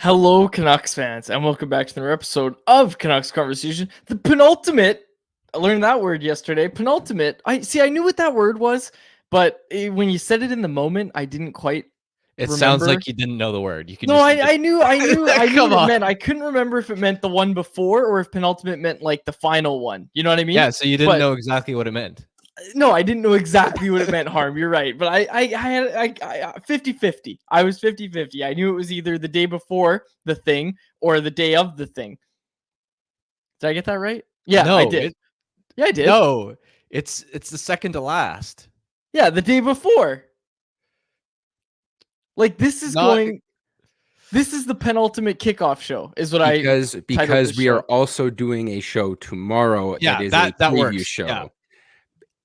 Hello, Canucks fans, and welcome back to another episode of Canucks Conversation, the penultimate. I learned that word yesterday. Penultimate. I knew what that word was, but when you said it in the moment, I didn't quite It sounds remember. like you didn't know the word. You can No, just I knew Come what it on. meant. I couldn't remember if it meant the one before or if penultimate meant like the final one. You know what I mean? Yeah, so you didn't But know exactly what it meant. no, I didn't know exactly what it meant, Harm. You're right. But I had 50-50. I was 50-50. I knew it was either the day before the thing or the day of the thing. Did I get that right? Yeah, I No, did. Yeah, I did. no, it's the second to last. Yeah, the day before. Like this is Not the penultimate kickoff show, is what I because titled because this we are show. also doing a show tomorrow that Yeah, is a that preview works. show. Yeah.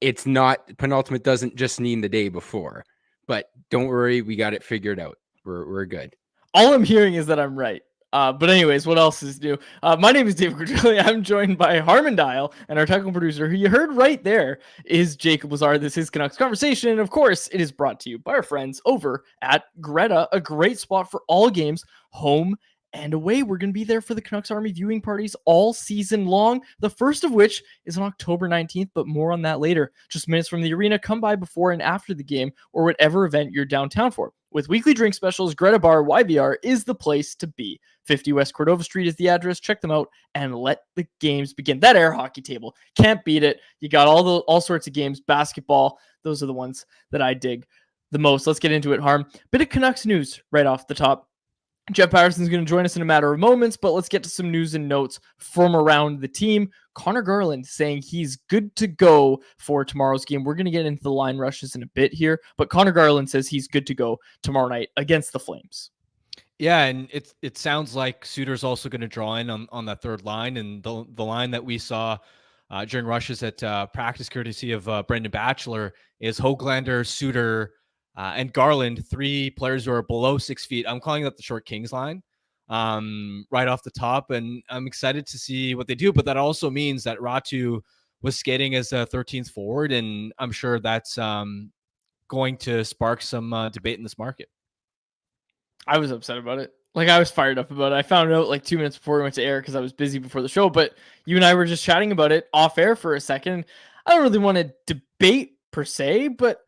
It's not penultimate doesn't just mean the day before. But don't worry, we got it figured out. We're good. All I'm hearing is that I'm right. But anyways, what else is new? My name is David Quadrilli. I'm joined by Harmon Dial, and our technical producer, who you heard right there, is Jacob Lazar. This is Canucks Conversation, and of course, it is brought to you by our friends over at Greta, a great spot for all games, home and away. We're going to be there for the Canucks Army viewing parties all season long, the first of which is on October 19th, but more on that later. Just minutes from the arena, come by before and after the game, or whatever event you're downtown for. With weekly drink specials, Greta Bar YVR is the place to be. 50 West Cordova Street is the address. Check them out and let the games begin. That air hockey table, can't beat it. You got all sorts of games, basketball. Those are the ones that I dig the most. Let's get into it, Harm. Bit of Canucks news right off the top. Jeff Patterson is going to join us in a matter of moments, but let's get to some news and notes from around the team. Connor Garland saying he's good to go for tomorrow's game. We're going to get into the line rushes in a bit here, but Connor Garland says he's good to go tomorrow night against the Flames. Yeah, and it sounds like Suter's also going to draw in on that third line, and the line that we saw during rushes at practice, courtesy of Brendan Batchelor, is Hoglander, Suter, and Garland, three players who are below 6 feet. I'm calling that the short Kings line right off the top, and I'm excited to see what they do. But that also means that Ratu was skating as a 13th forward, and I'm sure that's going to spark some debate in this market. I was upset about it. Like, I was fired up about it. I found out like 2 minutes before we went to air because I was busy before the show, but you and I were just chatting about it off air for a second. I don't really want to debate per se, but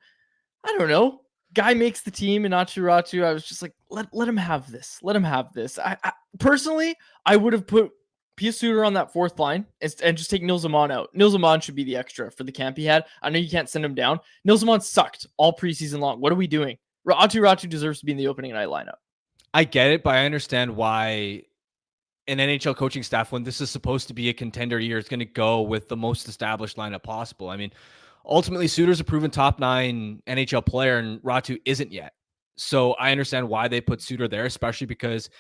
I don't know. Guy makes the team in Ratu. I was just like, let him have this. Let him have this. I personally, I would have put Pius Suter on that fourth line and just take Nils Amon out. Nils Amon should be the extra for the camp he had. I know you can't send him down. Nils Amon sucked all preseason long. What are we doing? Ratu deserves to be in the opening night lineup. I get it, but I understand why an NHL coaching staff, when this is supposed to be a contender year, is going to go with the most established lineup possible. I mean, ultimately, Suter's a proven top 9 NHL player, and Ratu isn't yet. So I understand why they put Suter there, especially because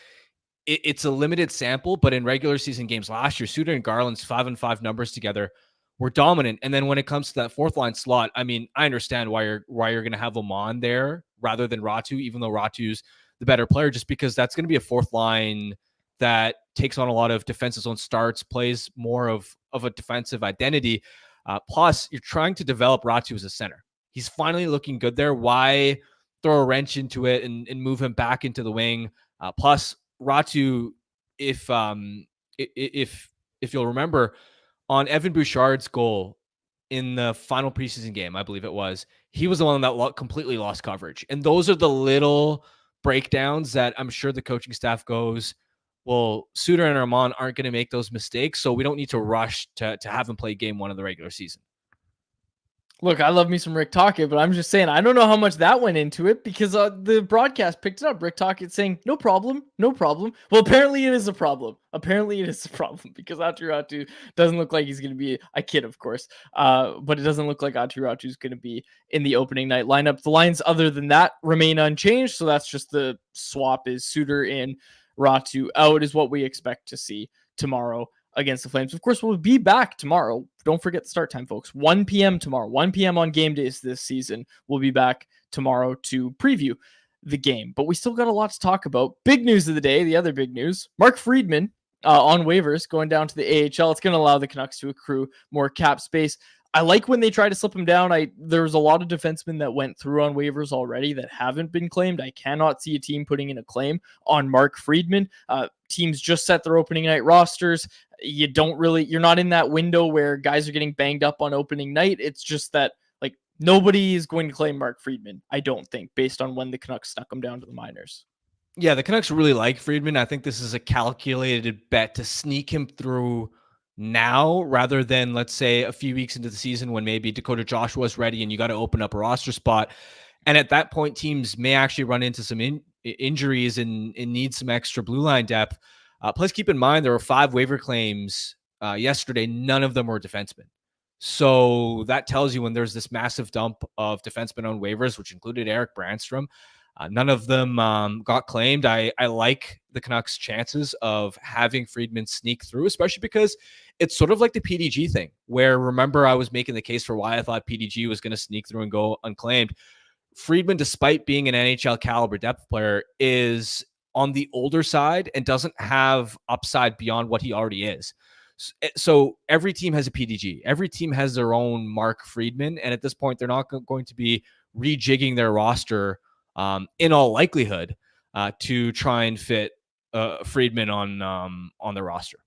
it's a limited sample. But in regular season games last year, Suter and Garland's 5-5 numbers together were dominant. And then when it comes to that fourth line slot, I mean, I understand why you're going to have them on there rather than Ratu, even though Ratu's the better player, just because that's going to be a fourth line that takes on a lot of defensive zone starts, plays more of a defensive identity. Plus, you're trying to develop Ratu as a center. He's finally looking good there. Why throw a wrench into it and move him back into the wing? Plus, Ratu, if you'll remember, on Evan Bouchard's goal in the final preseason game, I believe it was, he was the one that completely lost coverage. And those are the little breakdowns that I'm sure the coaching staff goes, well, Suter and Armand aren't going to make those mistakes, so we don't need to rush to have him play game 1 of the regular season. Look, I love me some Rick Tocchet, but I'm just saying, I don't know how much that went into it because the broadcast picked it up. Rick Tocchet saying, no problem. Well, apparently it is a problem. Because Ratu doesn't look like he's going to be, I kid, of course, but it doesn't look like Ratu is going to be in the opening night lineup. The lines other than that remain unchanged, so that's just the swap is Suter in, Ratu out is what we expect to see tomorrow against the Flames. Of course, we'll be back tomorrow. Don't forget the start time, folks. 1 p.m. tomorrow. 1 p.m. on game days this season. We'll be back tomorrow to preview the game. But we still got a lot to talk about. Big news of the day, the other big news, Mark Friedman on waivers going down to the AHL. It's going to allow the Canucks to accrue more cap space. I like when they try to slip him down. There's a lot of defensemen that went through on waivers already that haven't been claimed. I cannot see a team putting in a claim on Mark Friedman. Teams just set their opening night rosters. You're not in that window where guys are getting banged up on opening night. It's just that like nobody is going to claim Mark Friedman, I don't think, based on when the Canucks stuck him down to the minors. Yeah, the Canucks really like Friedman. I think this is a calculated bet to sneak him through now rather than, let's say, a few weeks into the season when maybe Dakota Joshua is ready and you got to open up a roster spot. And at that point, teams may actually run into some injuries and need some extra blue line depth. Plus, keep in mind, there were 5 waiver claims yesterday. None of them were defensemen. So that tells you when there's this massive dump of defensemen on waivers, which included Eric Brandstrom, none of them got claimed. I like the Canucks' chances of having Friedman sneak through, especially because it's sort of like the PDG thing, where remember I was making the case for why I thought PDG was going to sneak through and go unclaimed. Friedman, despite being an NHL caliber depth player, is on the older side and doesn't have upside beyond what he already is. So every team has a PDG. Every team has their own Mark Friedman. And at this point, they're not going to be rejigging their roster in all likelihood to try and fit Friedman on the roster.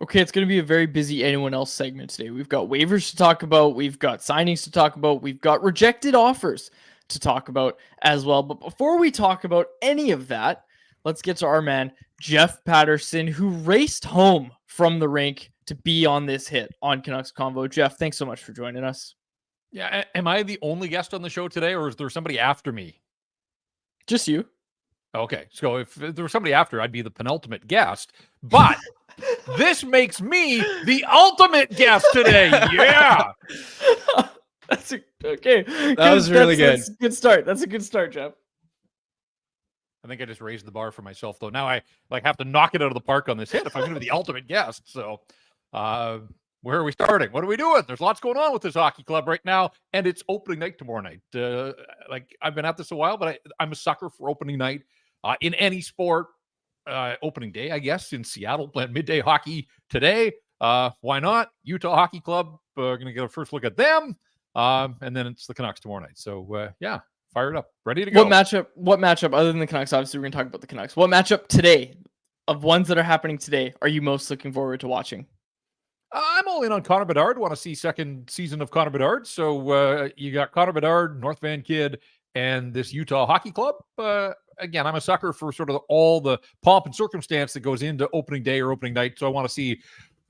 Okay, it's going to be a very busy anyone else segment today. We've got waivers to talk about. We've got signings to talk about. We've got rejected offers to talk about as well. But before we talk about any of that, let's get to our man, Jeff Patterson, who raced home from the rink to be on this hit on Canucks Convo. Jeff, thanks so much for joining us. Yeah, am I the only guest on the show today, or is there somebody after me? Just you. Okay, so if there was somebody after, I'd be the penultimate guest. But this makes me the ultimate guest today. Yeah. Okay. That was really good. That's a good start. That's a good start, Jeff. I think I just raised the bar for myself, though. Now I have to knock it out of the park on this hit if I'm going to be the ultimate guest. So where are we starting? What are we doing? There's lots going on with this hockey club right now, and it's opening night tomorrow night. I've been at this a while, but I'm a sucker for opening night in any sport. Opening day, I guess, in Seattle, playing midday hockey today. Why not? Utah Hockey Club. Going to get a first look at them, and then it's the Canucks tomorrow night. So yeah, fired up, ready to go. What matchup other than the Canucks? Obviously, we're going to talk about the Canucks. What matchup today, of ones that are happening today, are you most looking forward to watching? I'm all in on Connor Bedard. Want to see second season of Connor Bedard. So you got Connor Bedard, North Van Kid, and this Utah Hockey Club. Again, I'm a sucker for sort of all the pomp and circumstance that goes into opening day or opening night. So I want to see,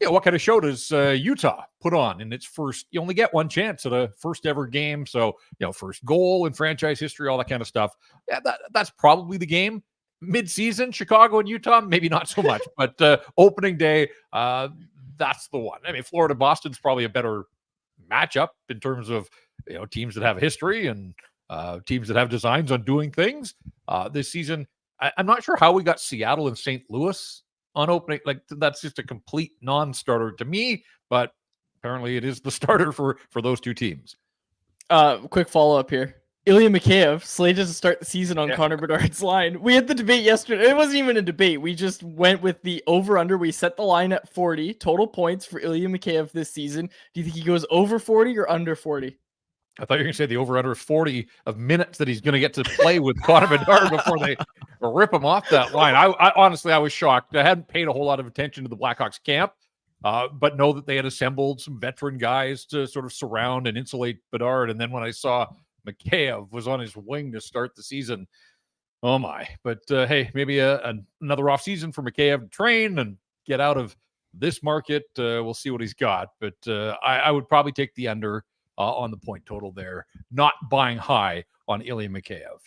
what kind of show does Utah put on in its first? You only get one chance at a first ever game. So, first goal in franchise history, all that kind of stuff. Yeah, that's probably the game. Mid-season, Chicago and Utah, maybe not so much. But opening day, that's the one. I mean, Florida-Boston's probably a better matchup in terms of, teams that have history and teams that have designs on doing things. This season, I'm not sure how we got Seattle and St. Louis on opening. Like, that's just a complete non-starter to me, but apparently it is the starter for those two teams. Quick follow-up here. Ilya Mikheyev slated to start the season on Connor Bedard's line. We had the debate yesterday. It wasn't even a debate. We just went with the over-under. We set the line at 40 total points for Ilya Mikheyev this season. Do you think he goes over 40 or under 40? I thought you were going to say the over-under 40 of minutes that he's going to get to play with Connor Bedard before they rip him off that line. I honestly, I was shocked. I hadn't paid a whole lot of attention to the Blackhawks camp, but know that they had assembled some veteran guys to sort of surround and insulate Bedard. And then when I saw Mikheyev was on his wing to start the season, oh my. But hey, maybe another off season for Mikheyev to train and get out of this market. We'll see what he's got. But I would probably take the under on the point total there, not buying high on Ilya Mikheyev.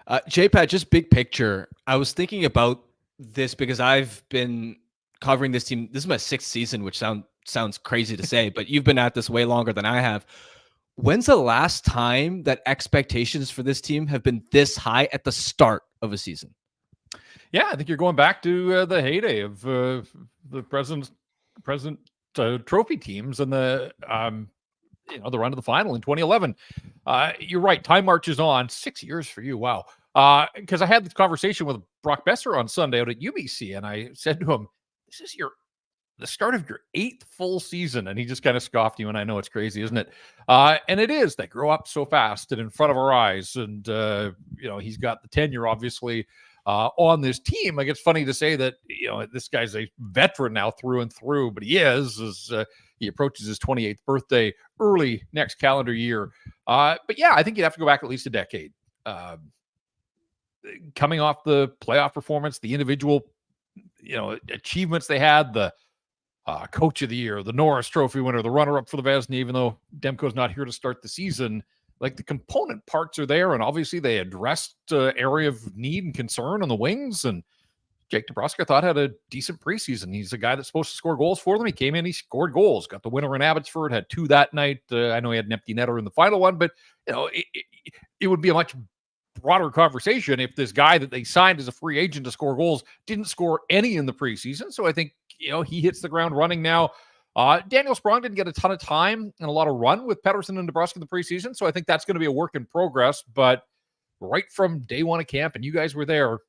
JPAT, just big picture. I was thinking about this because I've been covering this team. This is my 6th season, which sounds crazy to say, but you've been at this way longer than I have. When's the last time that expectations for this team have been this high at the start of a season? Yeah, I think you're going back to the heyday of the present trophy teams and the run to the final in 2011. You're right. Time marches on. 6 years for you. Wow. Because I had this conversation with Brock Besser on Sunday out at UBC, and I said to him, this is your the start of your 8th full season. And he just kind of scoffed you. And I know it's crazy, isn't it? And it is. They grow up so fast and in front of our eyes. And, he's got the tenure, obviously, on this team. Like, it's funny to say that, this guy's a veteran now through and through, but he is, as he approaches his 28th birthday early next calendar year. But yeah, I think you'd have to go back at least a decade. Coming off the playoff performance, the individual, achievements they had, the coach of the year, the Norris Trophy winner, the runner-up for the Vezina, even though Demko's not here to start the season, like, the component parts are there, and obviously they addressed area of need and concern on the wings, and Jake DeBrusk, I thought, had a decent preseason. He's a guy that's supposed to score goals for them. He came in, he scored goals, got the winner in Abbotsford, had 2 that night. I know he had an empty netter in the final one, but it would be a much broader conversation if this guy that they signed as a free agent to score goals didn't score any in the preseason. So I think, he hits the ground running now. Daniel Sprong didn't get a ton of time and a lot of run with Paterson and DeBrusk in the preseason. So I think that's going to be a work in progress. But right from day one of camp, and you guys were there,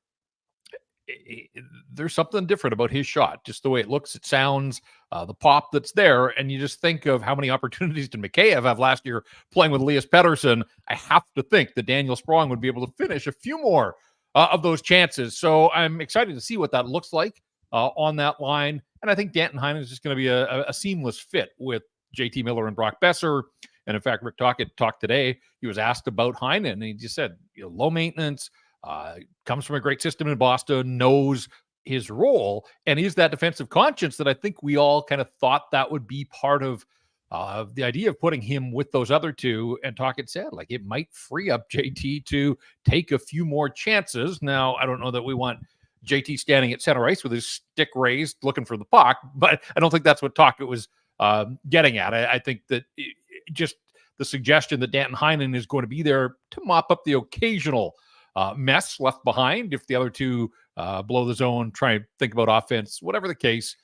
there's something different about his shot, just the way it looks, it sounds, the pop that's there. And you just think of how many opportunities did Mikheyev have last year playing with Elias Pettersson. I have to think that Daniel Sprong would be able to finish a few more of those chances. So I'm excited to see what that looks like on that line. And I think Danton Heinen is just going to be a seamless fit with JT Miller and Brock Besser. And in fact, Rick Tocchet talked today. He was asked about Heinen, and he just said, low maintenance, comes from a great system in Boston, knows his role, and is that defensive conscience that I think we all kind of thought that would be part of the idea of putting him with those other two. And Tocchet said, like, it might free up JT to take a few more chances. Now, I don't know that we want JT standing at center ice with his stick raised looking for the puck, but I don't think that's what Tocchet was getting at. I think that just the suggestion that Danton Heinen is going to be there to mop up the occasional mess left behind if the other two blow the zone, try and think about offense, whatever the case.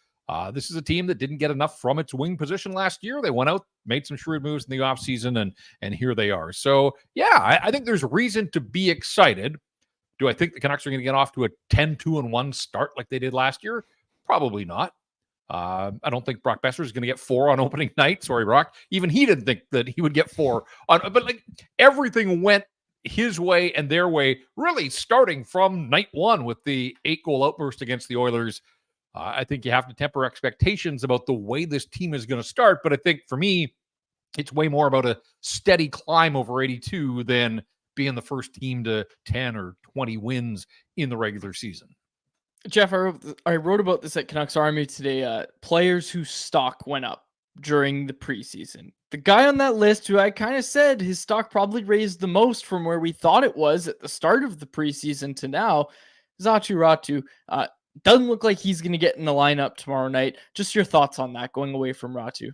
This is a team that didn't get enough from its wing position last year. They went out, made some shrewd moves in the offseason, and here they are. So, yeah, I think there's reason to be excited. Do I think the Canucks are going to get off to a 10-2-1 start like they did last year? Probably not. I don't think Brock Besser is going to get 4 on opening night. Sorry, Brock. Even he didn't think that he would get 4 on. But like, everything went his way and their way, really starting from night 1 with the 8-goal outburst against the Oilers. I think you have to temper expectations about the way this team is going to start. But I think for me, it's way more about a steady climb over 82 than being the first team to 10 or 20 wins in the regular season. Jeff, I wrote about this at Canucks Army today. Players whose stock went up during the preseason. The guy on that list who I kind of said his stock probably raised the most from where we thought it was at the start of the preseason to now, Aatu Räty. Doesn't look like he's going to get in the lineup tomorrow night. Just your thoughts on that, going away from Räty.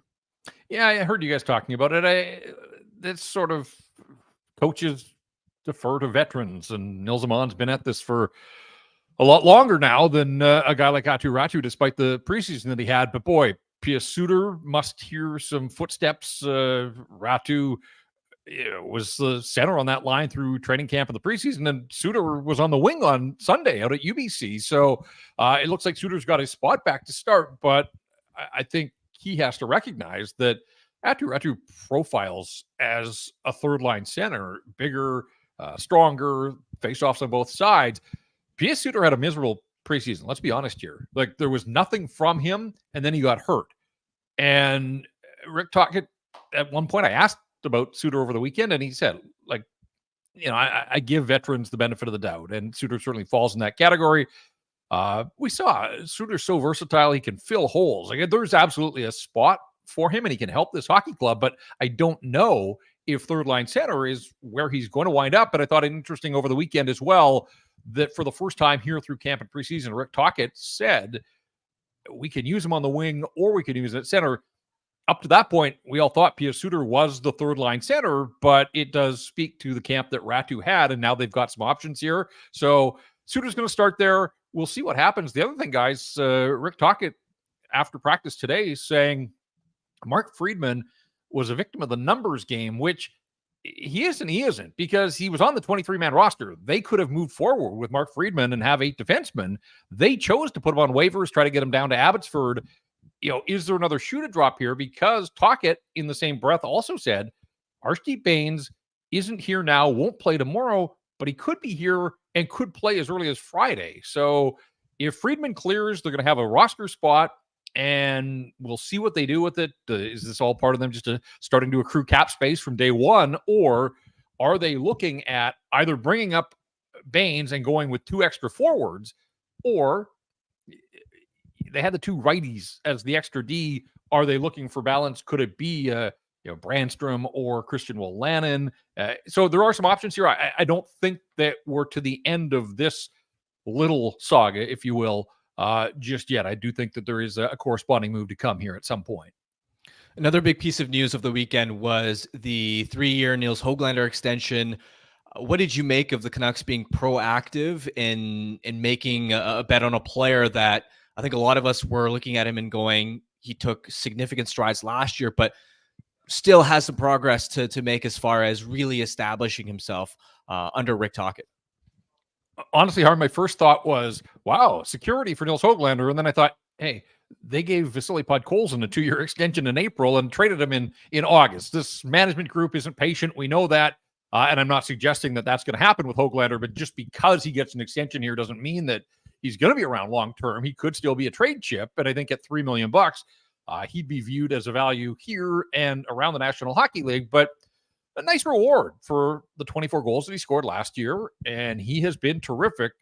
Yeah, I heard you guys talking about it. It's sort of coaches defer to veterans, and Nils Aman's been at this for a lot longer now than a guy like Aatu Räty, despite the preseason that he had. But boy, Pius Suter must hear some footsteps. Räty was the center on that line through training camp in the preseason, and Suter was on the wing on Sunday out at UBC. So it looks like Suter's got his spot back to start, but I think he has to recognize that Aatu Räty profiles as a third-line center, bigger, stronger, face-offs on both sides. Pius Suter had a miserable preseason. Let's be honest here. Like, there was nothing from him, and then he got hurt. And Rick Tocchet, at one point, I asked about Suter over the weekend, and he said, like, I give veterans the benefit of the doubt, and Suter certainly falls in that category. We saw Suter's so versatile, he can fill holes. Like, there's absolutely a spot for him, and he can help this hockey club, but I don't know if third-line center is where he's going to wind up. But I thought it interesting over the weekend as well that for the first time here through camp and preseason, Rick Tocchet said we can use him on the wing or we can use him at center. Up to that point, we all thought Pius Suter was the third-line center, but it does speak to the camp that Räty had, and now they've got some options here. So Suter's going to start there. We'll see what happens. The other thing, guys, Rick Tocchet, after practice today, saying Mark Friedman was a victim of the numbers game, which he is and he isn't, because he was on the 23-man roster. They could have moved forward with Mark Friedman and have 8 defensemen. They chose to put him on waivers, try to get him down to Abbotsford. is there another shoe to drop here? Because Tocchet, in the same breath, also said Archdeep Bains isn't here now, won't play tomorrow, but he could be here and could play as early as Friday. So if Friedman clears, they're going to have a roster spot, and we'll see what they do with it. Is this all part of them just starting to accrue cap space from day one, or are they looking at either bringing up Bains and going with 2 extra forwards, or they had the 2 righties as the extra D? Are they looking for balance? Could it be Brandstrom or Christian Wolanin? So there are some options here. I don't think that we're to the end of this little saga, if you will, just yet. I do think that there is a corresponding move to come here at some point. Another big piece of news of the weekend was the 3-year Nils Hoglander extension. What did you make of the Canucks being proactive in making a bet on a player that I think a lot of us were looking at him and going, he took significant strides last year, but still has some progress to make as far as really establishing himself under Rick Tocchet? Honestly, Harm, my first thought was, wow, security for Nils Hoglander. And then I thought, hey, they gave Vasily Podkolzin a 2-year extension in April and traded him in August. This management group isn't patient. We know that. And I'm not suggesting that that's going to happen with Hoglander, but just because he gets an extension here doesn't mean that he's going to be around long term. He could still be a trade chip, but I think at $3 million, he'd be viewed as a value here and around the National Hockey League. But a nice reward for the 24 goals that he scored last year, and he has been terrific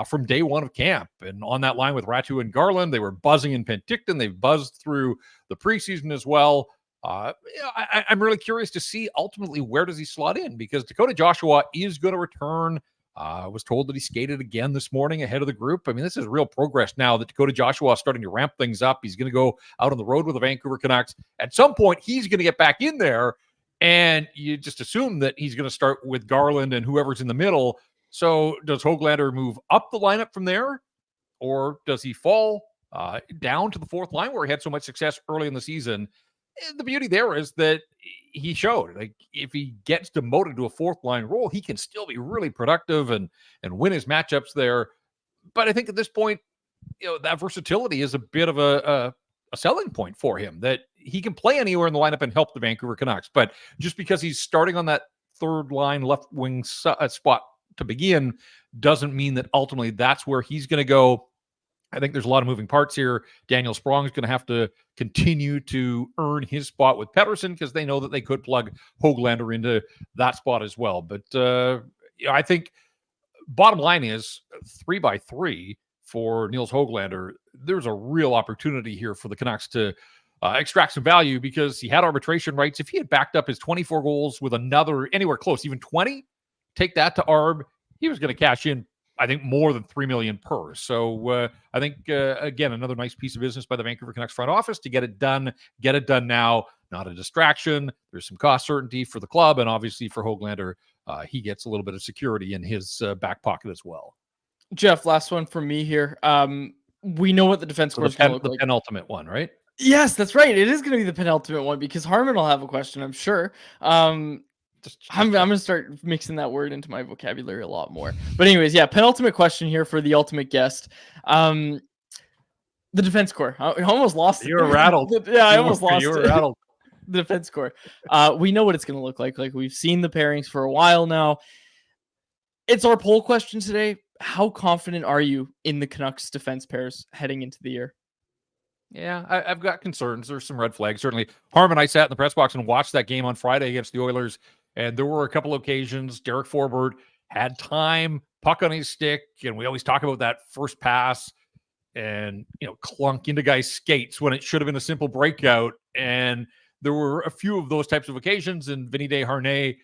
from day one of camp. And on that line with Ratu and Garland, they were buzzing in Penticton. They've buzzed through the preseason as well. I'm really curious to see ultimately where does he slot in, because Dakota Joshua is going to return. I was told that he skated again this morning ahead of the group. I mean, this is real progress now that Dakota Joshua is starting to ramp things up. He's going to go out on the road with the Vancouver Canucks. At some point, he's going to get back in there, and you just assume that he's going to start with Garland and whoever's in the middle. So does Hoglander move up the lineup from there, or does he fall down to the 4th line where he had so much success early in the season? And the beauty there is that he showed, like, if he gets demoted to a 4th line role, he can still be really productive and win his matchups there. But I think at this point, that versatility is a bit of a selling point for him, that he can play anywhere in the lineup and help the Vancouver Canucks. But just because he's starting on that 3rd line left wing spot to begin doesn't mean that ultimately that's where he's going to go. I think there's a lot of moving parts here. Daniel Sprong is going to have to continue to earn his spot with Patterson, because they know that they could plug Hoglander into that spot as well. But I think bottom line is 3x3 for Nils Hoglander. There's a real opportunity here for the Canucks to extract some value, because he had arbitration rights. If he had backed up his 24 goals with another anywhere close, even 20, take that to ARB, he was going to cash in, I think, more than $3 million per. So I think, again, another nice piece of business by the Vancouver Canucks front office to get it done now. Not a distraction. There's some cost certainty for the club, and obviously for Hoglander, he gets a little bit of security in his back pocket as well. Jeff, last one from me here. We know what the defense score is going to look like. The penultimate one, right? Yes, that's right. It is going to be the penultimate one, because Harmon will have a question, I'm sure. I'm going to start mixing that word into my vocabulary a lot more. But anyways, yeah, penultimate question here for the ultimate guest. The defense core. I almost lost it. You were rattled. Yeah, I almost lost it. You were rattled. The defense core. We know what it's going to look like. Like, we've seen the pairings for a while now. It's our poll question today. How confident are you in the Canucks defense pairs heading into the year? Yeah, I've got concerns. There's some red flags. Certainly, Harm and I sat in the press box and watched that game on Friday against the Oilers, and there were a couple occasions Derek Forbort had time, puck on his stick, and we always talk about that first pass and, clunk into guys' skates when it should have been a simple breakout. And there were a few of those types of occasions, and Vinny Desharnais,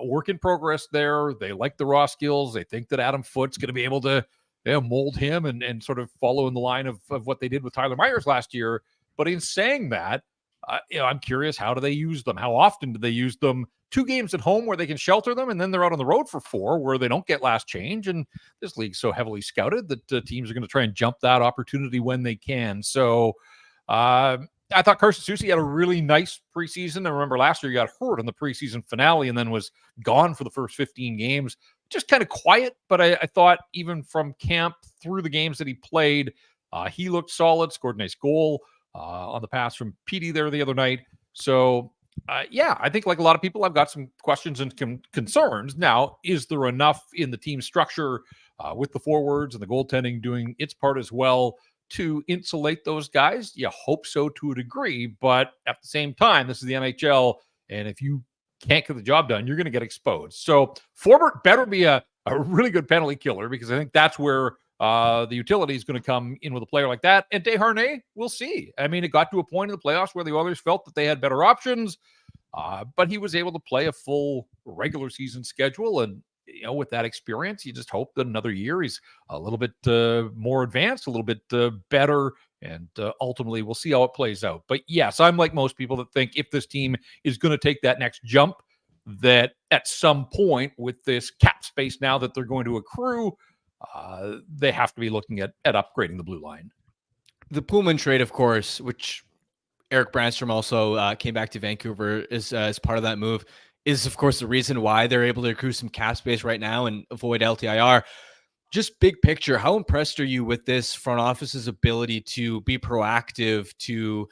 work in progress there. They like the raw skills. They think that Adam Foote's going to be able to mold him and sort of follow in the line of what they did with Tyler Myers last year. But in saying that, I'm curious, how do they use them? How often do they use them? 2 games at home where they can shelter them, and then they're out on the road for 4 where they don't get last change. And this league's so heavily scouted that teams are going to try and jump that opportunity when they can. So I thought Carson Soucy had a really nice preseason. I remember last year he got hurt in the preseason finale and then was gone for the first 15 games. Just kind of quiet, but I thought even from camp through the games that he played, he looked solid, scored a nice goal on the pass from Petey there the other night. So, yeah, I think like a lot of people, I've got some questions and concerns. Now, is there enough in the team structure with the forwards and the goaltending doing its part as well to insulate those guys? You hope so to a degree, but at the same time, this is the NHL, and if you can't get the job done, you're going to get exposed. So Forbort better be a really good penalty killer, because I think that's where the utility is going to come in with a player like that. And Desharnais, we'll see. I mean, it got to a point in the playoffs where the Oilers felt that they had better options, but he was able to play a full regular season schedule. And, you know, with that experience, you just hope that another year he's a little bit more advanced, a little bit better, and ultimately we'll see how it plays out. But yes, I'm like most people that think if this team is going to take that next jump, that at some point with this cap space now that they're going to accrue, they have to be looking at upgrading the blue line. The Pullman trade, of course, which Eric Brandstrom also came back to Vancouver is as part of that move, is of course the reason why they're able to accrue some cap space right now and avoid LTIR. Just big picture, how impressed are you with this front office's ability to be proactive, to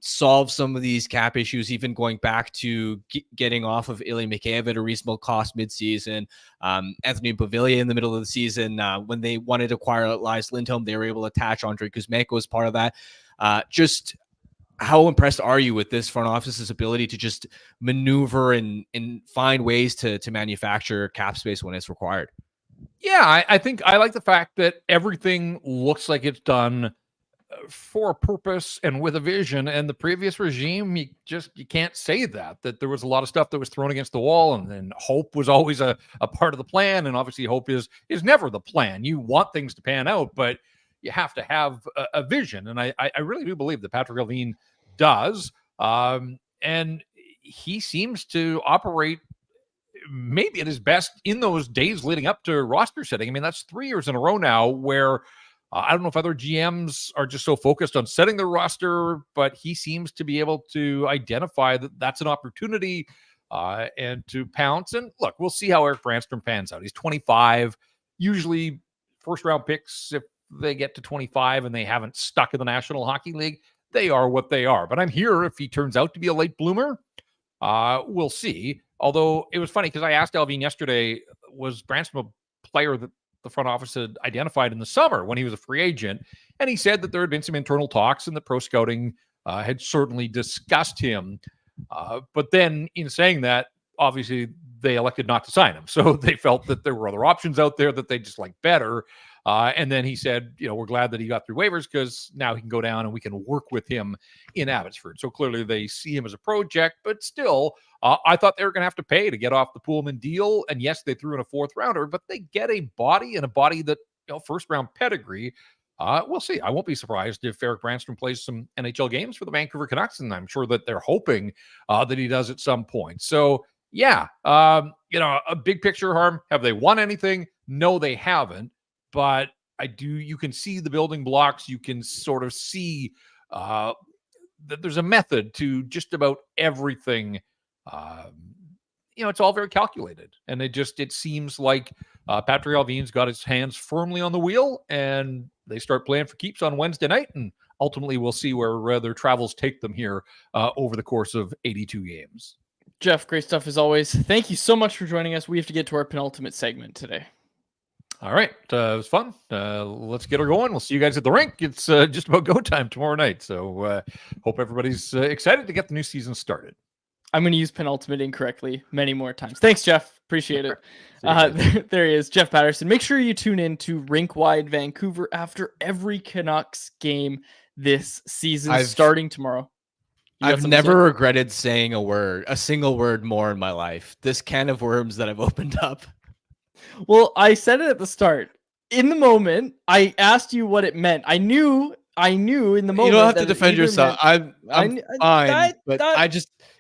solve some of these cap issues, even going back to getting off of Ilya Mikheyev at a reasonable cost midseason, Anthony Beauvillier in the middle of the season, when they wanted to acquire Elias Lindholm, they were able to attach Andrei Kuzmenko as part of that. Just how impressed are you with this front office's ability to just maneuver and find ways to manufacture cap space when it's required? Yeah, I think I like the fact that everything looks like it's done for a purpose and with a vision. And the previous regime, you can't say that there was a lot of stuff that was thrown against the wall, and then hope was always a part of the plan. And obviously hope is never the plan. You want things to pan out, but you have to have a vision. And I really do believe that Patrick Levine does. And he seems to operate maybe at his best in those days leading up to roster setting. I mean, that's 3 years in a row now where I don't know if other GMs are just so focused on setting the roster, but he seems to be able to identify that that's an opportunity and to pounce. And look, we'll see how Eric Brandstrom pans out. He's 25. Usually first-round picks, if they get to 25 and they haven't stuck in the National Hockey League, they are what they are. But I'm here if he turns out to be a late bloomer. We'll see. Although it was funny because I asked Alvin yesterday, was Brandstrom a player that the front office had identified in the summer when he was a free agent? And he said that there had been some internal talks and the pro scouting had certainly discussed him. But then in saying that, obviously they elected not to sign him. So they felt that there were other options out there that they just liked better. And then he said, you know, we're glad that he got through waivers because now he can go down and we can work with him in Abbotsford. So clearly they see him as a project, but still, I thought they were going to have to pay to get off the Pullman deal. And yes, they threw in a fourth rounder, but they get a body, and a body that, you know, first round pedigree. We'll see. I won't be surprised if Eric Brandstrom plays some NHL games for the Vancouver Canucks, and I'm sure that they're hoping that he does at some point. So yeah, you know, a big picture, Harm. Have they won anything? No, they haven't. But you can see the building blocks. You can sort of see that there's a method to just about everything. You know, it's all very calculated. And it seems like Patrick Alvin's got his hands firmly on the wheel, and they start playing for keeps on Wednesday night. And ultimately, we'll see where their travels take them here over the course of 82 games. Jeff, great stuff as always. Thank you so much for joining us. We have to get to our penultimate segment today. All right. It was fun. Let's get her going. We'll see you guys at the rink. It's just about go time tomorrow night. So hope everybody's excited to get the new season started. I'm going to use penultimate incorrectly many more times. Thanks, Jeff. Appreciate it. There he is, Jeff Patterson. Make sure you tune in to Rink Wide Vancouver after every Canucks game this season, starting tomorrow. I've never regretted saying a single word more in my life. This can of worms that I've opened up. Well, I said it at the start. In the moment, I asked you what it meant. I knew in the moment. You don't have to defend yourself. I'm fine, but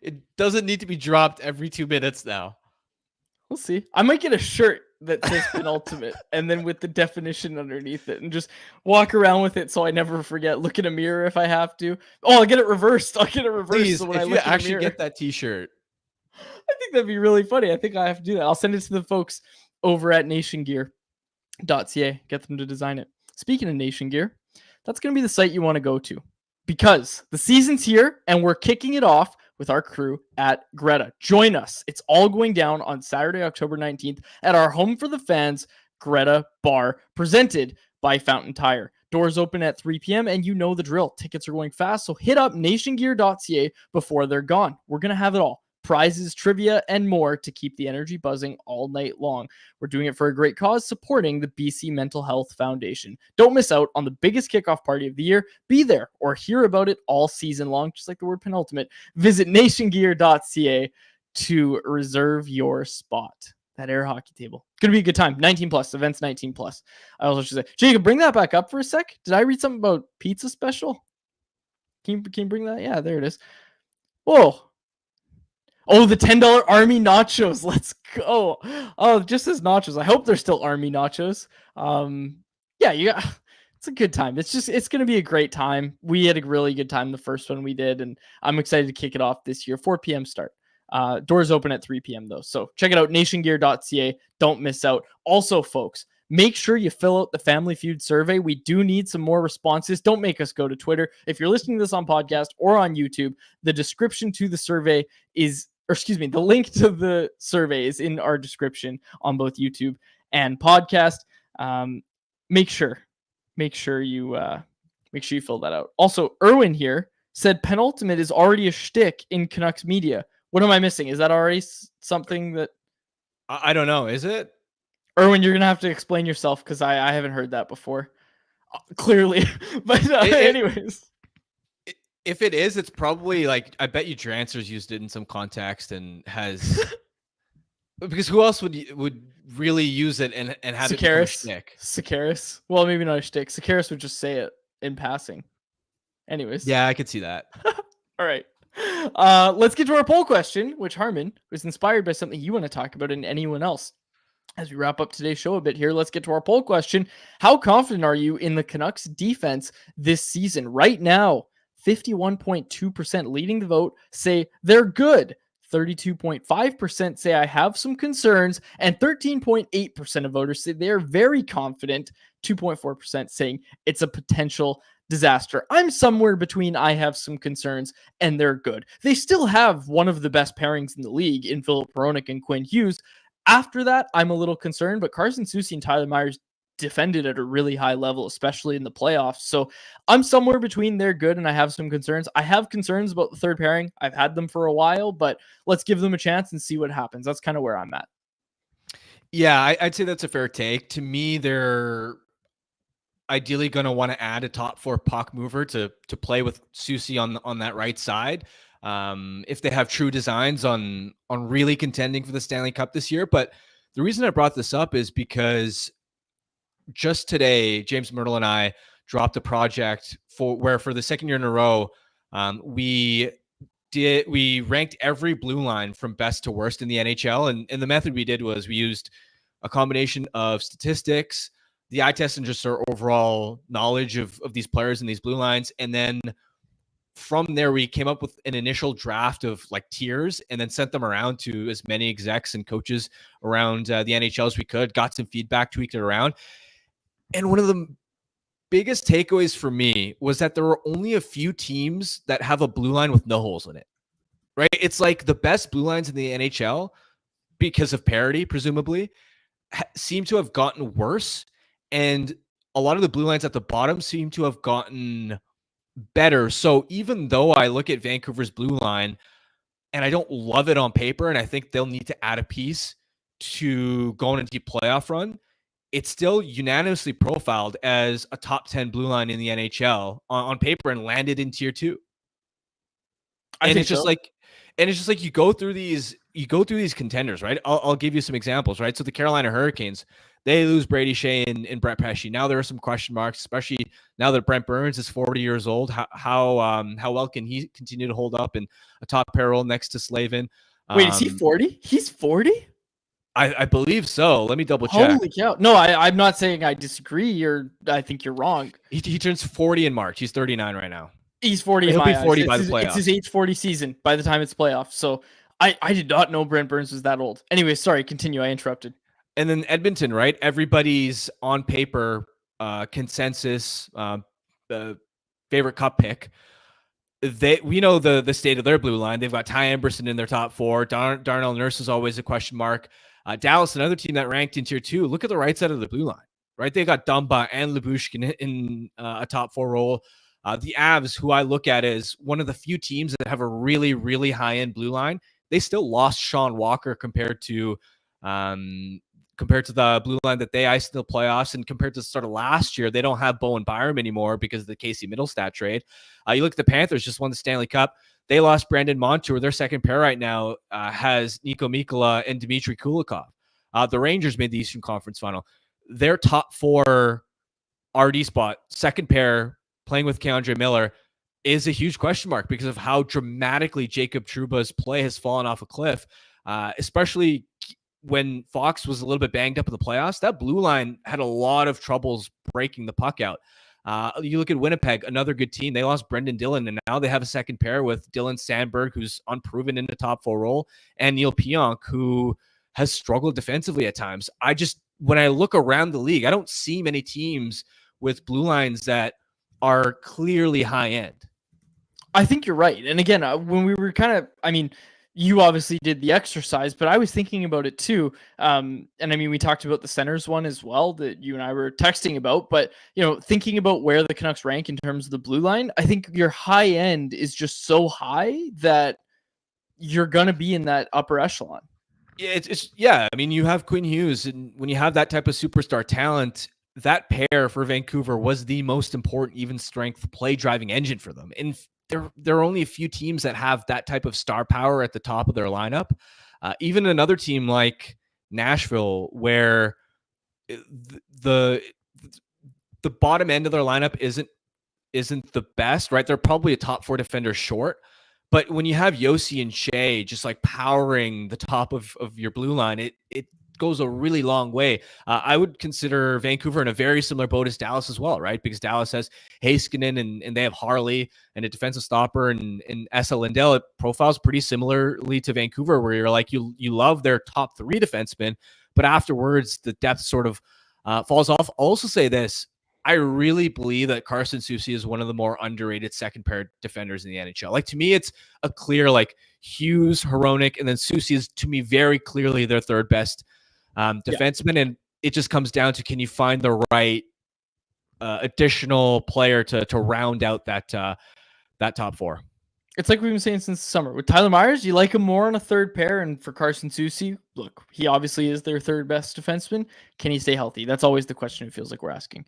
it doesn't need to be dropped every 2 minutes now. We'll see. I might get a shirt that says penultimate and then with the definition underneath it and just walk around with it so I never forget. Look in a mirror if I have to. Oh, I'll get it reversed. Please, so when if you actually get that t-shirt. I think that'd be really funny. I think I have to do that. I'll send it to the folks over at nationgear.ca. Get them to design it. Speaking of Nation Gear, that's going to be the site you want to go to. because the season's here and we're kicking it off with our crew at Greta. Join us. It's all going down on Saturday, October 19th at our Home for the Fans Greta Bar, presented by Fountain Tire. Doors open at 3 p.m. and you know the drill. Tickets are going fast, so hit up nationgear.ca before they're gone. We're going to have it all. Prizes, trivia, and more to keep the energy buzzing all night long. We're doing it for a great cause, supporting the BC Mental Health Foundation. Don't miss out on the biggest kickoff party of the year. Be there or hear about it all season long, just like the word penultimate. Visit nationgear.ca to reserve your spot. That air hockey table. It's going to be a good time. 19 plus. Events 19 plus. I also should say, Jacob, bring that back up for a sec. Did I read something about pizza special? Can you bring that? Yeah, there it is. Whoa. Oh, the $10 Army nachos. Let's go. Oh, just as nachos. I hope they're still Army nachos. Yeah, it's a good time. It's going to be a great time. We had a really good time the first one we did, and I'm excited to kick it off this year. 4 p.m. start. Doors open at 3 p.m. though. So check it out, nationgear.ca. Don't miss out. Also, folks, make sure you fill out the Family Feud survey. We do need some more responses. Don't make us go to Twitter. If you're listening to this on podcast or on YouTube, the description to the survey the link to the survey is in our description on both YouTube and podcast. Make sure you fill that out. Also, Erwin here said penultimate is already a shtick in Canucks media. What am I missing? Is that already something that I don't know? Is it? Erwin, you're gonna have to explain yourself because I haven't heard that before. Clearly, but anyways. If it is, it's probably like, I bet you Drancer's used it in some context and has, because who else would really use it and have it become a shtick? Sakaris. Well, maybe not a shtick. Sakaris would just say it in passing. Anyways. Yeah, I could see that. All right. Let's get to our poll question, which Harmon was inspired by something you want to talk about and anyone else. As we wrap up today's show a bit here, let's get to our poll question. How confident are you in the Canucks defense this season? Right now, 51.2% leading the vote say they're good. 32.5% say I have some concerns, and 13.8% of voters say they're very confident. 2.4% saying it's a potential disaster. I'm somewhere between I have some concerns and they're good. They still have one of the best pairings in the league in Philip Hronek and Quinn Hughes. After that, I'm a little concerned, but Carson Soucy and Tyler Myers defended at a really high level, especially in the playoffs. So I'm somewhere between they're good and I have some concerns. I have concerns about the third pairing. I've had them for a while, but let's give them a chance and see what happens. That's kind of where I'm at. Yeah, I'd say that's a fair take. To me, they're ideally going to want to add a top four puck mover to play with Soucy on that right side. If they have true designs on really contending for the Stanley Cup this year. But the reason I brought this up is because just today, James Myrtle and I dropped a project for the second year in a row, we ranked every blue line from best to worst in the NHL. And the method we did was we used a combination of statistics, the eye test, and just our overall knowledge of these players and these blue lines. And then from there, we came up with an initial draft of like tiers and then sent them around to as many execs and coaches around the NHL as we could, got some feedback, tweaked it around. And one of the biggest takeaways for me was that there were only a few teams that have a blue line with no holes in it, right? It's like the best blue lines in the NHL, because of parity, presumably, seem to have gotten worse. And a lot of the blue lines at the bottom seem to have gotten better. So even though I look at Vancouver's blue line and I don't love it on paper, and I think they'll need to add a piece to go on a deep playoff run, it's still unanimously profiled as a top 10 blue line in the NHL on paper and landed in tier 2. And it's just like you go through these contenders, right? I'll give you some examples, right? So the Carolina Hurricanes, they lose Brady Shea and Brett Pesce. Now there are some question marks, especially now that Brent Burns is 40 years old. How well can he continue to hold up in a top pair role next to Slavin? Wait, is he 40? He's 40? I believe so. Let me double check. Holy cow. No, I'm not saying I disagree or I think you're wrong. He turns 40 in March. He's 39 right now. He's 40. He'll be 40 by the playoffs. It's his age 40 season by the time it's playoffs. So I did not know Brent Burns was that old. Anyway, sorry, continue. I interrupted. And then Edmonton, right? Everybody's on paper consensus favorite cup pick. we know the state of their blue line. They've got Ty Emberson in their top four. Darnell Nurse is always a question mark. Dallas, another team that ranked in tier 2. Look at the right side of the blue line, right? They got Dumba and Lyubushkin in a top 4 role. The Avs, who I look at as one of the few teams that have a really, really high-end blue line, they still lost Sean Walker compared to the blue line that they iced in the playoffs, and compared to the start of last year, they don't have Bowen Byram anymore because of the Casey Middlestat trade. You look at the Panthers, just won the Stanley Cup. They lost Brandon Montour. Their second pair right now has Niko Mikkola and Dmitry Kulikov. The Rangers made the Eastern Conference Final. Their top 4 RD spot, second pair, playing with Keandre Miller, is a huge question mark because of how dramatically Jacob Trouba's play has fallen off a cliff, especially when Fox was a little bit banged up in the playoffs. That blue line had a lot of troubles breaking the puck out. You look at Winnipeg, another good team. They lost Brendan Dillon, and now they have a second pair with Dylan Sandberg, who's unproven in the top 4 role, and Neil Pionk, who has struggled defensively at times. When I look around the league, I don't see many teams with blue lines that are clearly high end. I think you're right. And again, when we were you obviously did the exercise, but I was thinking about it too. And we talked about the centers one as well that you and I were texting about, but thinking about where the Canucks rank in terms of the blue line, I think your high end is just so high that you're going to be in that upper echelon. Yeah, you have Quinn Hughes, and when you have that type of superstar talent, that pair for Vancouver was the most important even strength play driving engine for them. And there are only a few teams that have that type of star power at the top of their lineup. Even another team like Nashville, where the bottom end of their lineup isn't the best, right? They're probably a top 4 defender short. But when you have Yossi and Shea just like powering the top of your blue line, it goes a really long way. I would consider Vancouver in a very similar boat as Dallas as well, right? Because Dallas has Heiskanen and they have Harley and a defensive stopper and Esa Lindell. It profiles pretty similarly to Vancouver, where you're like, you love their top 3 defensemen, but afterwards the depth sort of falls off. I'll also say this. I really believe that Carson Soucy is one of the more underrated second pair defenders in the NHL. Like, to me, it's a clear, like, Hughes, Hronek, and then Soucy is, to me, very clearly their third best defenseman. And it just comes down to, can you find the right additional player to round out that top 4? It's like we've been saying since the summer. With Tyler Myers, you like him more on a third pair, and for Carson Soucy, look, he obviously is their third best defenseman. Can he stay healthy? That's always the question it feels like we're asking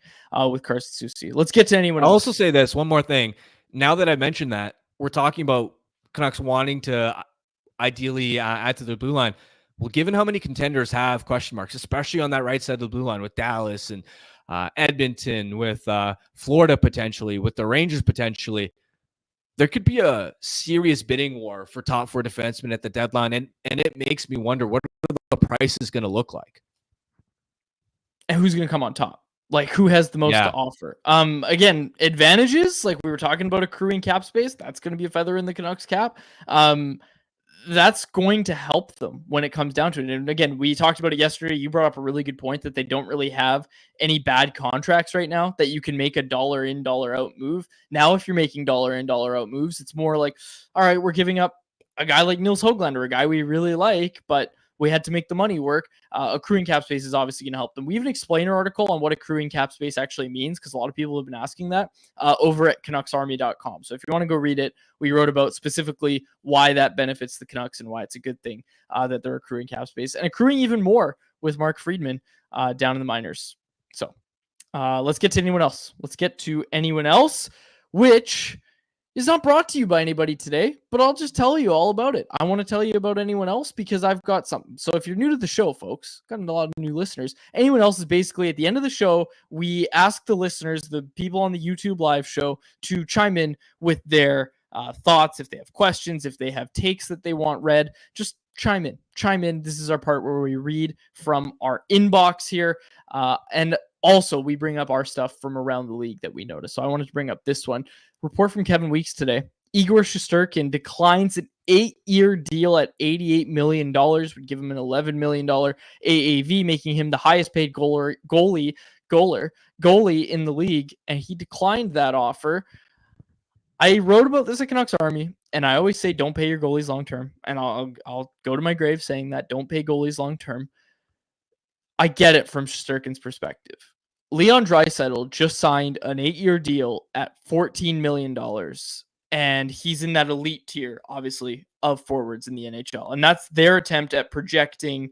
with Carson Soucy. Let's get to anyone else. I'll also say this, one more thing. Now that I mentioned that, we're talking about Canucks wanting to ideally add to the blue line. Well, given how many contenders have question marks, especially on that right side of the blue line with Dallas and Edmonton, with Florida potentially, with the Rangers potentially, there could be a serious bidding war for top 4 defensemen at the deadline, and it makes me wonder, what are the prices going to look like? And who's going to come on top? Like, who has the most to offer? Again, advantages, like we were talking about accruing cap space, that's going to be a feather in the Canucks cap. That's going to help them when it comes down to it. And again, we talked about it yesterday. You brought up a really good point that they don't really have any bad contracts right now that you can make a dollar in, dollar out move. Now, if you're making dollar in, dollar out moves, it's more like, all right, we're giving up a guy like Nils Hoglander, a guy we really like, but we had to make the money work. Accruing cap space is obviously going to help them. We have an explainer article on what accruing cap space actually means, because a lot of people have been asking that over at CanucksArmy.com. So if you want to go read it, we wrote about specifically why that benefits the Canucks and why it's a good thing that they're accruing cap space, and accruing even more with Mark Friedman down in the minors. So let's get to anyone else. Which is not brought to you by anybody today, but I'll just tell you all about it. I want to tell you about anyone else because I've got something. So if you're new to the show, folks, got a lot of new listeners. Anyone else is basically at the end of the show, we ask the listeners, the people on the YouTube live show, to chime in with their thoughts. If they have questions, if they have takes that they want read, just chime in. This is our part where we read from our inbox here. And also we bring up our stuff from around the league that we noticed. So I wanted to bring up this one. Report from Kevin Weeks today. Igor Shesterkin declines an 8-year deal at $88 million. Would give him an $11 million AAV, making him the highest paid goalie in the league. And he declined that offer. I wrote about this at Canucks Army, and I always say don't pay your goalies long term. And I'll go to my grave saying that, don't pay goalies long term. I get it from Shesterkin's perspective. Leon Draisaitl just signed an 8-year deal at $14 million, and he's in that elite tier, obviously, of forwards in the NHL. And that's their attempt at projecting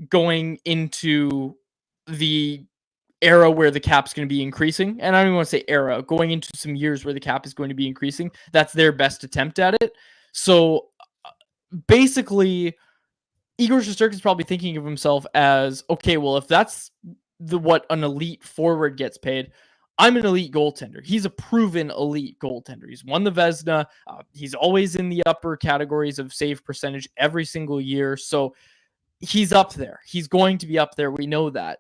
going into the era where the cap's going to be increasing. And I don't even want to say era, going into some years where the cap is going to be increasing. That's their best attempt at it. So basically, Igor Shesterkin is probably thinking of himself as, okay, well, if that's what an elite forward gets paid, I'm an elite goaltender. He's a proven elite goaltender. He's won the Vezina. He's always in the upper categories of save percentage every single year. So he's up there. He's going to be up there. We know that.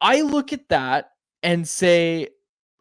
I look at that and say,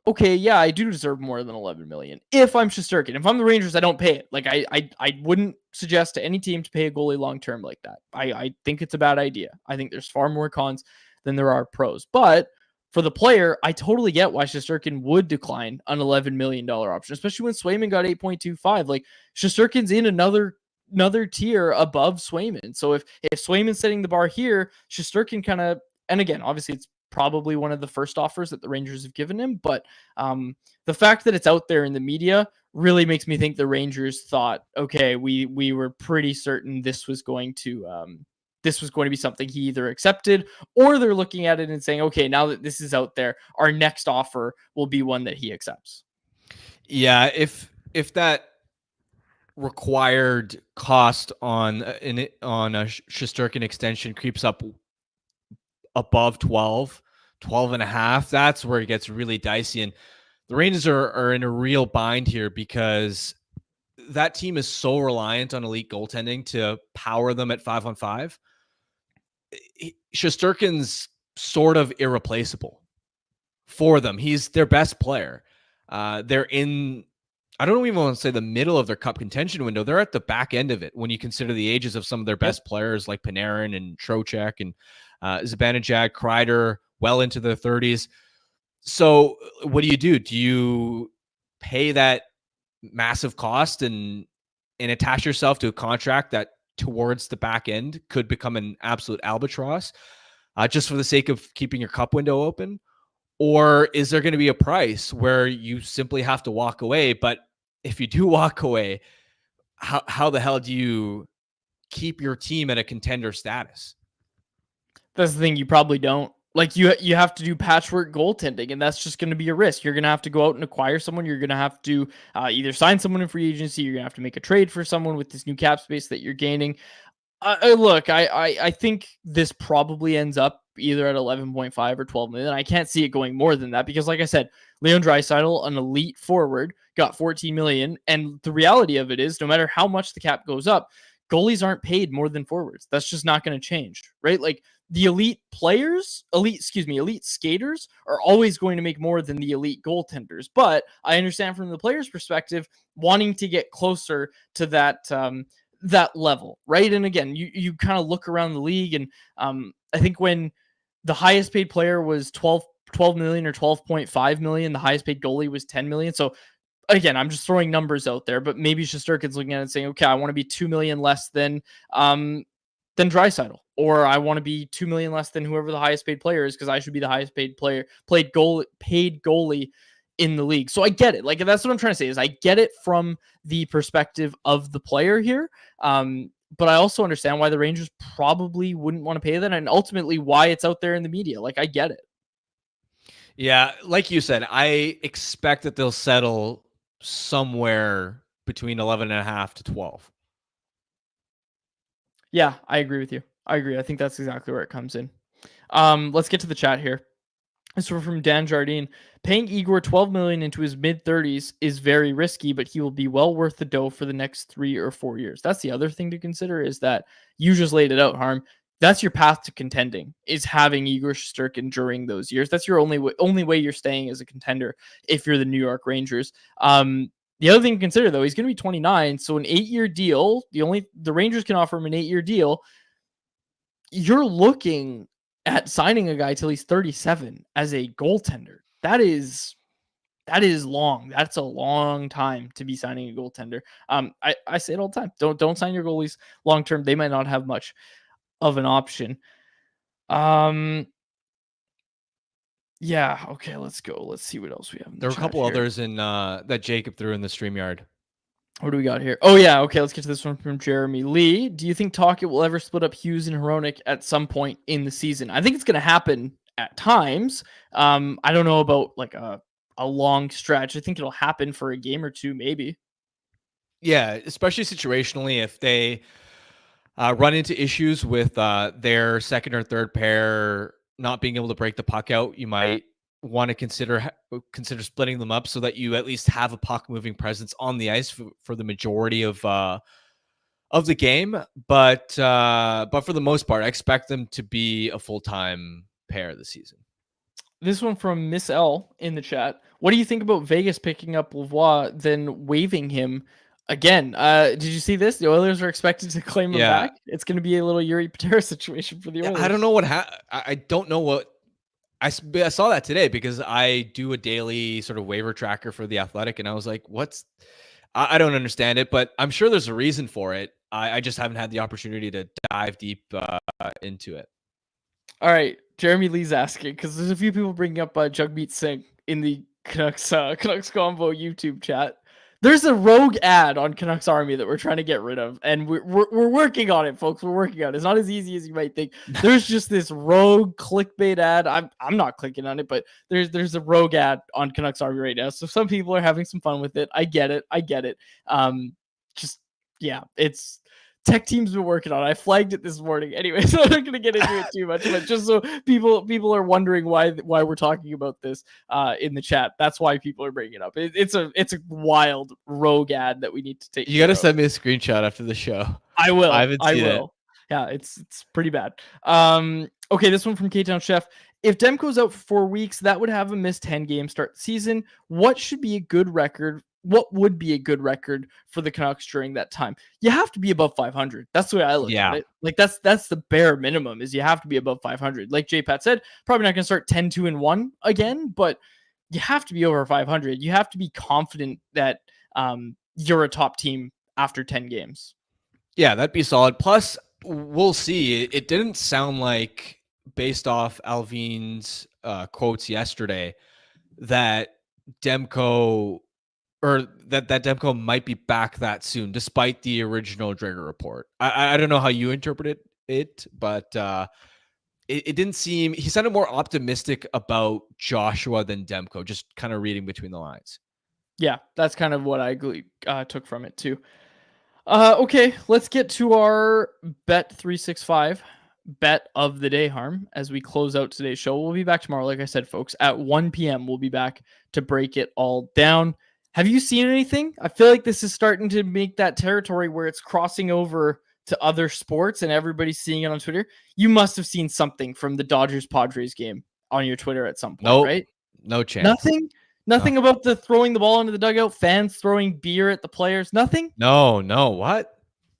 okay, yeah, I do deserve more than 11 million. If I'm Shesterkin, if I'm the Rangers, I don't pay it. Like I wouldn't suggest to any team to pay a goalie long term like that. I think it's a bad idea. I think there's far more cons than there are pros. But for the player, I totally get why Shesterkin would decline an $11 million option, especially when Swayman got 8.25. Like Shesterkin's in another tier above Swayman. So if Swayman's setting the bar here, Shesterkin kind of, and again, obviously it's probably one of the first offers that the Rangers have given him, but the fact that it's out there in the media really makes me think the Rangers thought, okay, we were pretty certain this was going to be something he either accepted, or they're looking at it and saying, okay, now that this is out there, our next offer will be one that he accepts. Yeah, if that required cost on a Shesterkin extension creeps up above 12 and a half, that's where it gets really dicey. And the Rangers are in a real bind here because that team is so reliant on elite goaltending to power them at 5-on-5. Shesterkin's sort of irreplaceable for them. He's their best player. They're in, I don't even want to say the middle of their cup contention window. They're at the back end of it when you consider the ages of some of their best players like Panarin and Trocheck and Zibanejad, Kreider, well into their 30s. So what do? Do you pay that massive cost and attach yourself to a contract that towards the back end could become an absolute albatross just for the sake of keeping your cup window open? Or is there going to be a price where you simply have to walk away? But if you do walk away, how the hell do you keep your team at a contender status? That's the thing. You probably don't. Like you have to do patchwork goaltending, and that's just going to be a risk. You're going to have to go out and acquire someone. You're going to have to either sign someone in free agency. You're going to have to make a trade for someone with this new cap space that you're gaining. Look, I think this probably ends up either at 11.5 or 12 million. I can't see it going more than that because, like I said, Leon Draisaitl, an elite forward, got 14 million. And the reality of it is, no matter how much the cap goes up, goalies aren't paid more than forwards. That's just not going to change, right? Like the elite skaters are always going to make more than the elite goaltenders. But I understand from the player's perspective, wanting to get closer to that level, right? And again, you kind of look around the league, and I think when the highest paid player was 12 million or 12.5 million, the highest paid goalie was 10 million. So again, I'm just throwing numbers out there, but maybe Shesterkin's looking at it and saying, okay, I want to be 2 million less than Draisaitl, or I want to be 2 million less than whoever the highest paid player is because I should be the highest paid player, paid goalie in the league. So I get it. Like, that's what I'm trying to say is I get it from the perspective of the player here. But I also understand why the Rangers probably wouldn't want to pay that, and ultimately why it's out there in the media. Like, I get it. Yeah, like you said, I expect that they'll settle somewhere between 11.5 to 12. Yeah, I agree with you. I agree. I think that's exactly where it comes in. Let's get to the chat here. This one from Dan Jardine. Paying Igor $12 million into his mid-30s is very risky, but he will be well worth the dough for the next 3 or 4 years. That's the other thing to consider, is that you just laid it out, Harm. That's your path to contending, is having Igor Shesterkin during those years. That's your only way you're staying as a contender if you're the New York Rangers. The other thing to consider, though, he's going to be 29, so an 8-year deal, the Rangers can offer him an 8-year deal. You're looking at signing a guy till he's 37 as a goaltender. That is That is long. That's a long time to be signing a goaltender. I say it all the time. Don't sign your goalies long term. They might not have much of an option. Yeah, okay, let's go. Let's see what else we have. There were a couple others in that Jacob threw in the StreamYard. What do we got here? Oh yeah, okay, let's get to this one from Jeremy Lee. Do you think Talkett will ever split up Hughes and Hronik at some point in the season? I think it's going to happen at times. I don't know about like a long stretch. I think it'll happen for a game or two, maybe. Yeah, especially situationally if they run into issues with their second or third pair not being able to break the puck out, you might want to consider splitting them up so that you at least have a puck moving presence on the ice for the majority of the game. But for the most part, I expect them to be a full-time pair this season. This one from Miss L in the chat. What do you think about Vegas picking up Lavoie, then waiving him again? Did you see this? The Oilers are expected to claim him back. It's going to be a little Yuri Patera situation for the Oilers. I don't know what I don't know what I saw that today because I do a daily sort of waiver tracker for The Athletic, and I was like, I don't understand it, but I'm sure there's a reason for it. I just haven't had the opportunity to dive deep into it. All right, Jeremy Lee's asking because there's a few people bringing up Jugmeat Singh in the Canucks Combo YouTube chat. There's a rogue ad on Canucks Army that we're trying to get rid of, and we're working on it, folks. We're working on it. It's not as easy as you might think. There's just this rogue clickbait ad. I'm not clicking on it, but there's a rogue ad on Canucks Army right now. So some people are having some fun with it. I get it. It's tech team's been working on it. I flagged it this morning. Anyway, so I'm not going to get into it too much, but just so people are wondering why we're talking about this in the chat. That's why people are bringing it up. It's a wild rogue ad that we need to take. You got to send me a screenshot after the show. I will. I will. Yeah, it's pretty bad. Okay, this one from K-Town Chef. If Demko's out for 4 weeks, that would have him miss 10 games start the season. What would be a good record for the Canucks during that time? You have to be above 500. That's the way I look at it. Like that's the bare minimum is you have to be above 500. Like J-Pat said, probably not going to start 10-2-1 again, but you have to be over 500. You have to be confident that you're a top team after 10 games. Yeah, that'd be solid. Plus, we'll see. It didn't sound like, based off Alvin's quotes yesterday, that Demko might be back that soon, despite the original Drager report. I don't know how you interpreted it, but it didn't seem, he sounded more optimistic about Joshua than Demko, just kind of reading between the lines. Yeah, that's kind of what I took from it too. Okay, let's get to our Bet365 bet of the day, Harm, as we close out today's show. We'll be back tomorrow, like I said, folks, at 1 p.m. We'll be back to break it all down. Have you seen anything? I feel like this is starting to make that territory where it's crossing over to other sports and everybody's seeing it on Twitter. You must have seen something from the Dodgers-Padres game on your Twitter at some point, right? No chance. Nothing about the throwing the ball into the dugout, fans throwing beer at the players, nothing? No, what?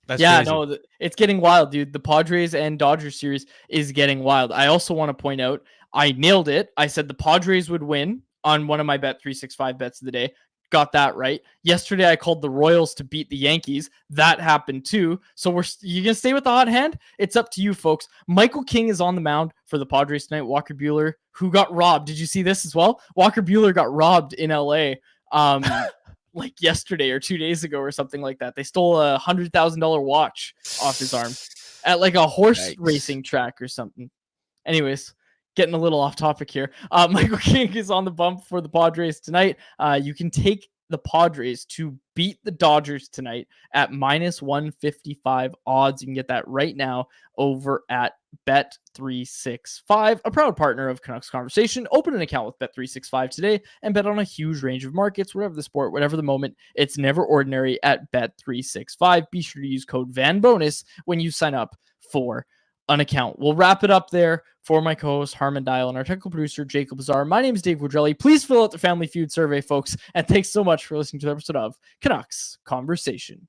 That's crazy. No, it's getting wild, dude. The Padres and Dodgers series is getting wild. I also want to point out, I nailed it. I said the Padres would win on one of my Bet365 bets of the day. Got that right. Yesterday, I called the Royals to beat the Yankees. That happened too. So you going to stay with the hot hand? It's up to you, folks. Michael King is on the mound for the Padres tonight. Walker Buehler, who got robbed. Did you see this as well? Walker Buehler got robbed in LA. Like yesterday or 2 days ago or something like that. They stole a $100,000 watch off his arm at like a horse racing track or something. Anyways, getting a little off topic here. Michael King is on the bump for the Padres tonight. You can take the Padres to beat the Dodgers tonight at -155 odds. You can get that right now over at Bet365, a proud partner of Canucks Conversation. Open an account with Bet365 today and bet on a huge range of markets, whatever the sport, whatever the moment. It's never ordinary at Bet365. Be sure to use code VANBONUS when you sign up for an account. We'll wrap it up there for my co-host Harmon Dial and our technical producer Jacob Lazar. My name is Dave Woodrelli. Please fill out the Family Feud survey, folks, and thanks so much for listening to the episode of Canucks Conversation.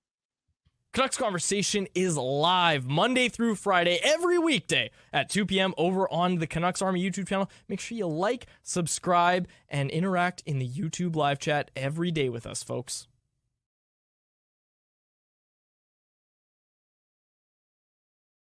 Canucks Conversation is live Monday through Friday, every weekday at 2 p.m. over on the Canucks Army YouTube channel. Make sure you like, subscribe, and interact in the YouTube live chat every day with us, folks.